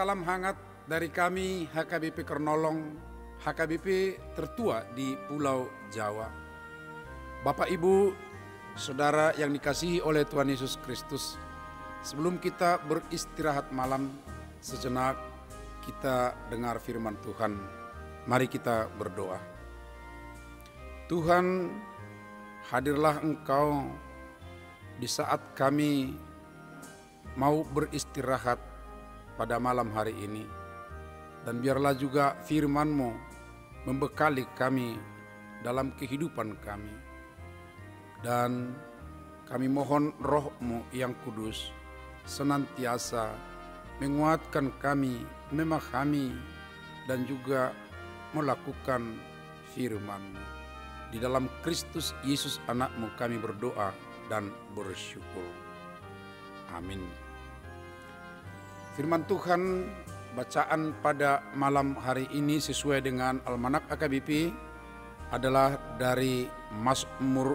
Salam hangat dari kami HKBP Kernolong, HKBP tertua di Pulau Jawa. Bapak Ibu, Saudara yang dikasihi oleh Tuhan Yesus Kristus, sebelum kita beristirahat malam, sejenak kita dengar firman Tuhan. Mari kita berdoa. Tuhan, hadirlah Engkau di saat kami mau beristirahat pada malam hari ini. Dan biarlah juga firman-Mu membekali kami dalam kehidupan kami. Dan kami mohon Roh-Mu yang kudus senantiasa menguatkan kami, memahami dan juga melakukan firman-Mu. Di dalam Kristus Yesus anak-Mu kami berdoa dan bersyukur. Amin. Firman Tuhan bacaan pada malam hari ini sesuai dengan Almanak HKBP adalah dari Mazmur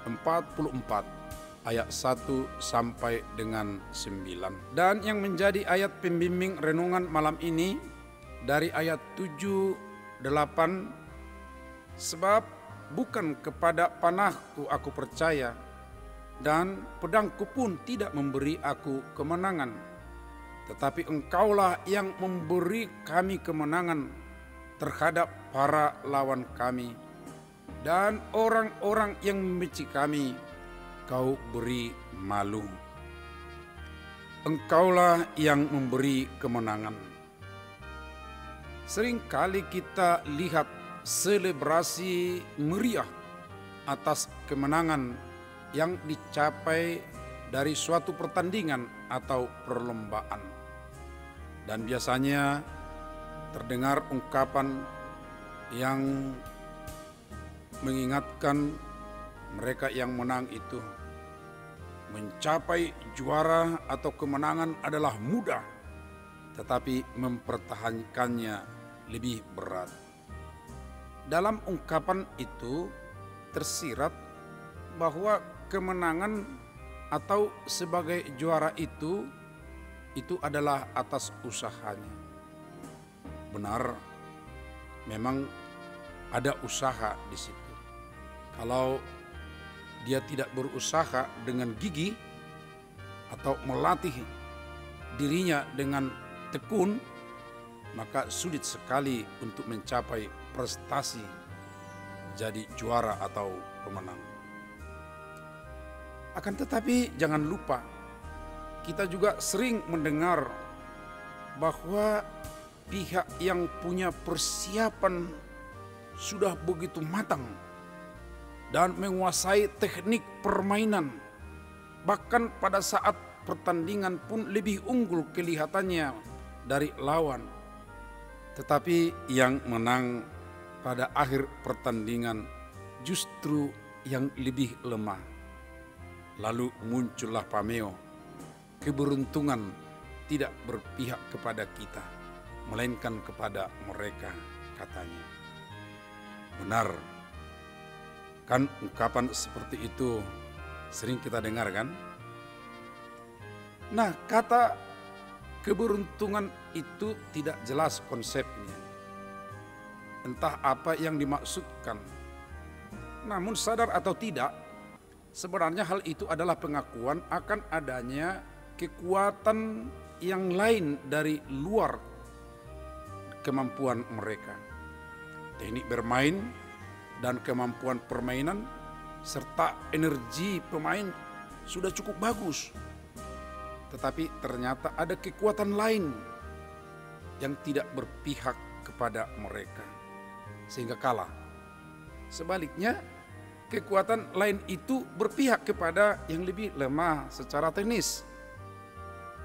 44 ayat 1 sampai dengan 9. Dan yang menjadi ayat pembimbing renungan malam ini dari ayat 7, 8, sebab bukan kepada panahku aku percaya, dan pedangku pun tidak memberi aku kemenangan. Tetapi Engkaulah yang memberi kami kemenangan terhadap para lawan kami. Dan orang-orang yang membenci kami, Kau beri malu. Engkaulah yang memberi kemenangan. Seringkali kita lihat selebrasi meriah atas kemenangan yang dicapai dari suatu pertandingan atau perlombaan. Dan biasanya terdengar ungkapan yang mengingatkan mereka yang menang itu, mencapai juara atau kemenangan adalah mudah, tetapi mempertahankannya lebih berat. Dalam ungkapan itu tersirat bahwa kemenangan atau sebagai juara itu adalah atas usahanya. Benar, memang ada usaha di situ. Kalau dia tidak berusaha dengan gigih atau melatih dirinya dengan tekun, maka sulit sekali untuk mencapai prestasi jadi juara atau pemenang. Akan tetapi jangan lupa, kita juga sering mendengar bahwa pihak yang punya persiapan sudah begitu matang dan menguasai teknik permainan, bahkan pada saat pertandingan pun lebih unggul kelihatannya dari lawan. Tetapi yang menang pada akhir pertandingan justru yang lebih lemah. Lalu muncullah pameo, keberuntungan tidak berpihak kepada kita, melainkan kepada mereka, katanya. Benar, kan ungkapan seperti itu sering kita dengar kan? Nah, kata keberuntungan itu tidak jelas konsepnya. Entah apa yang dimaksudkan. Namun sadar atau tidak, sebenarnya hal itu adalah pengakuan akan adanya kekuatan yang lain dari luar kemampuan mereka. Teknik bermain dan kemampuan permainan serta energi pemain sudah cukup bagus. Tetapi ternyata ada kekuatan lain yang tidak berpihak kepada mereka sehingga kalah. Sebaliknya, kekuatan lain itu berpihak kepada yang lebih lemah secara teknis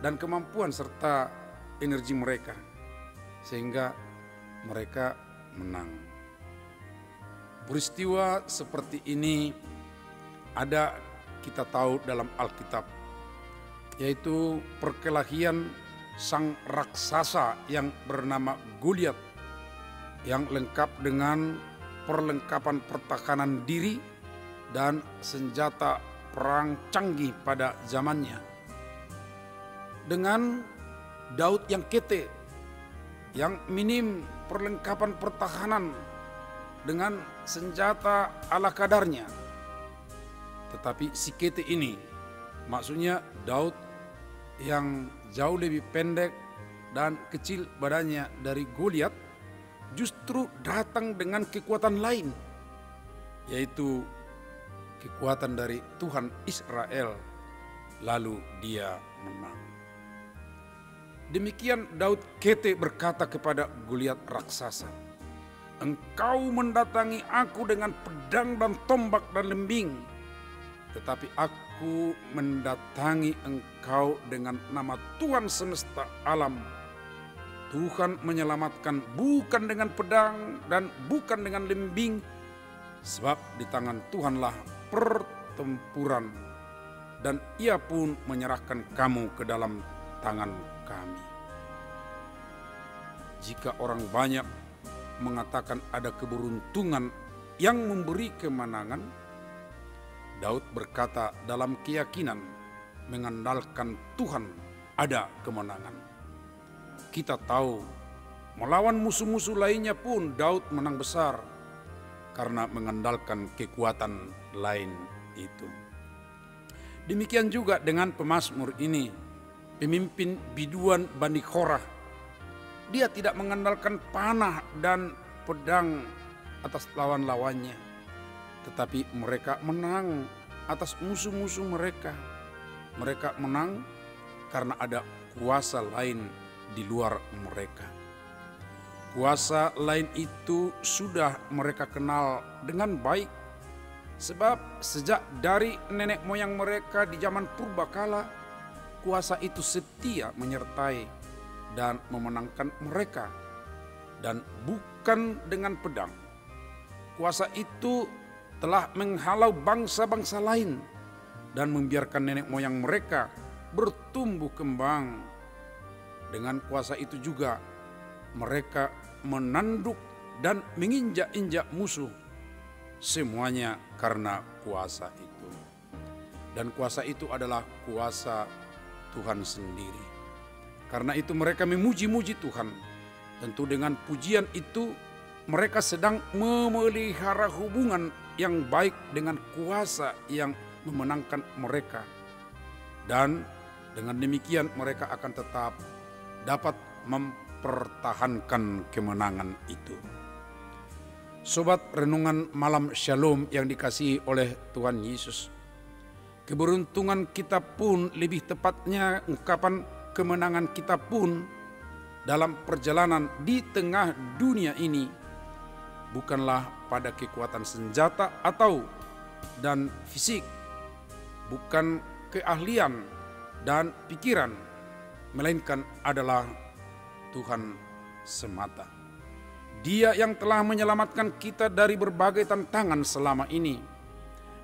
dan kemampuan serta energi mereka, sehingga mereka menang. Peristiwa seperti ini ada kita tahu dalam Alkitab, yaitu perkelahian sang raksasa yang bernama Goliat, yang lengkap dengan perlengkapan pertahanan diri dan senjata perang canggih pada zamannya. Dengan Daud yang kete yang minim perlengkapan pertahanan dengan senjata ala kadarnya. Tetapi si kete ini, maksudnya Daud yang jauh lebih pendek dan kecil badannya dari Goliat, justru datang dengan kekuatan lain, yaitu kekuatan dari Tuhan Israel, lalu dia menang. Demikian Daud kete berkata kepada Goliat raksasa, "Engkau mendatangi aku dengan pedang dan tombak dan lembing, tetapi aku mendatangi engkau dengan nama Tuhan semesta alam. Tuhan menyelamatkan bukan dengan pedang dan bukan dengan lembing, sebab di tangan Tuhanlah pertempuran, dan Ia pun menyerahkan kamu ke dalam tangan kami." Jika orang banyak mengatakan ada keberuntungan yang memberi kemenangan, Daud berkata dalam keyakinan mengandalkan Tuhan ada kemenangan. Kita tahu melawan musuh-musuh lainnya pun Daud menang besar karena mengandalkan kekuatan lain itu. Demikian juga dengan pemazmur ini, pemimpin biduan Bani Korah. Dia tidak mengandalkan panah dan pedang atas lawan-lawannya, tetapi mereka menang atas musuh-musuh mereka. Mereka menang karena ada kuasa lain di luar mereka. Kuasa lain itu sudah mereka kenal dengan baik, sebab sejak dari nenek moyang mereka di zaman purbakala, kuasa itu setia menyertai dan memenangkan mereka, dan bukan dengan pedang. Kuasa itu telah menghalau bangsa-bangsa lain dan membiarkan nenek moyang mereka bertumbuh kembang. Dengan kuasa itu juga mereka menanduk dan menginjak-injak musuh. Semuanya karena kuasa itu. Dan kuasa itu adalah kuasa Tuhan sendiri. Karena itu mereka memuji-muji Tuhan. Tentu dengan pujian itu mereka sedang memelihara hubungan yang baik dengan kuasa yang memenangkan mereka. Dan dengan demikian mereka akan tetap dapat mempertahankan kemenangan itu. Sobat renungan malam Shalom yang dikasihi oleh Tuhan Yesus, keberuntungan kita pun, lebih tepatnya ungkapan kemenangan kita pun dalam perjalanan di tengah dunia ini bukanlah pada kekuatan senjata atau dan fisik, bukan keahlian dan pikiran, melainkan adalah Tuhan semata. Dia yang telah menyelamatkan kita dari berbagai tantangan selama ini,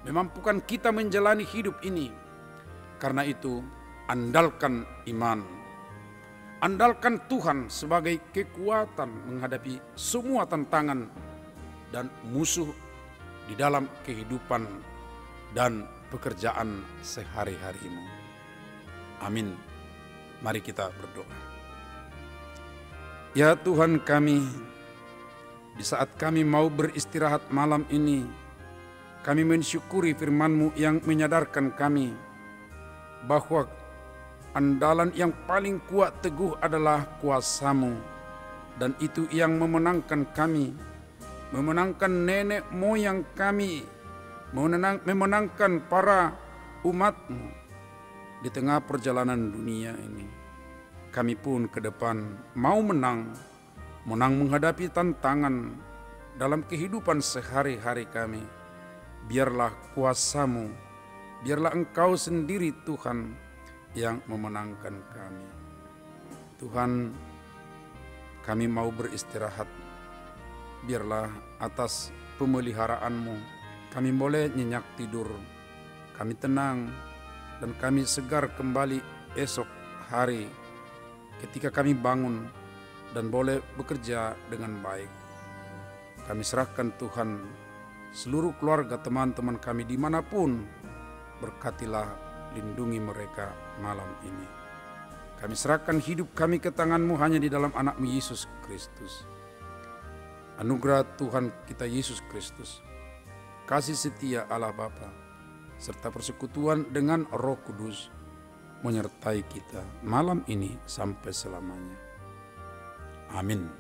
memampukan kita menjalani hidup ini. Karena itu, andalkan iman. Andalkan Tuhan sebagai kekuatan menghadapi semua tantangan dan musuh di dalam kehidupan dan pekerjaan sehari-harimu. Amin. Mari kita berdoa. Ya Tuhan kami, di saat kami mau beristirahat malam ini, kami mensyukuri firman-Mu yang menyadarkan kami bahwa andalan yang paling kuat teguh adalah kuasa-Mu, dan itu yang memenangkan kami, memenangkan nenek moyang kami, memenangkan para umat-Mu. Di tengah perjalanan dunia ini, kami pun ke depan mau menang menghadapi tantangan dalam kehidupan sehari-hari kami. Biarlah kuasa-Mu, biarlah Engkau sendiri Tuhan yang memenangkan kami. Tuhan, kami mau beristirahat. Biarlah atas pemeliharaan-Mu kami boleh nyenyak tidur, kami tenang, dan kami segar kembali esok hari ketika kami bangun dan boleh bekerja dengan baik. Kami serahkan Tuhan seluruh keluarga teman-teman kami dimanapun. Berkatilah, lindungi mereka malam ini. Kami serahkan hidup kami ke tangan-Mu hanya di dalam anak-Mu Yesus Kristus. Anugerah Tuhan kita Yesus Kristus, kasih setia Allah Bapa, serta persekutuan dengan Roh Kudus menyertai kita malam ini sampai selamanya. Amin.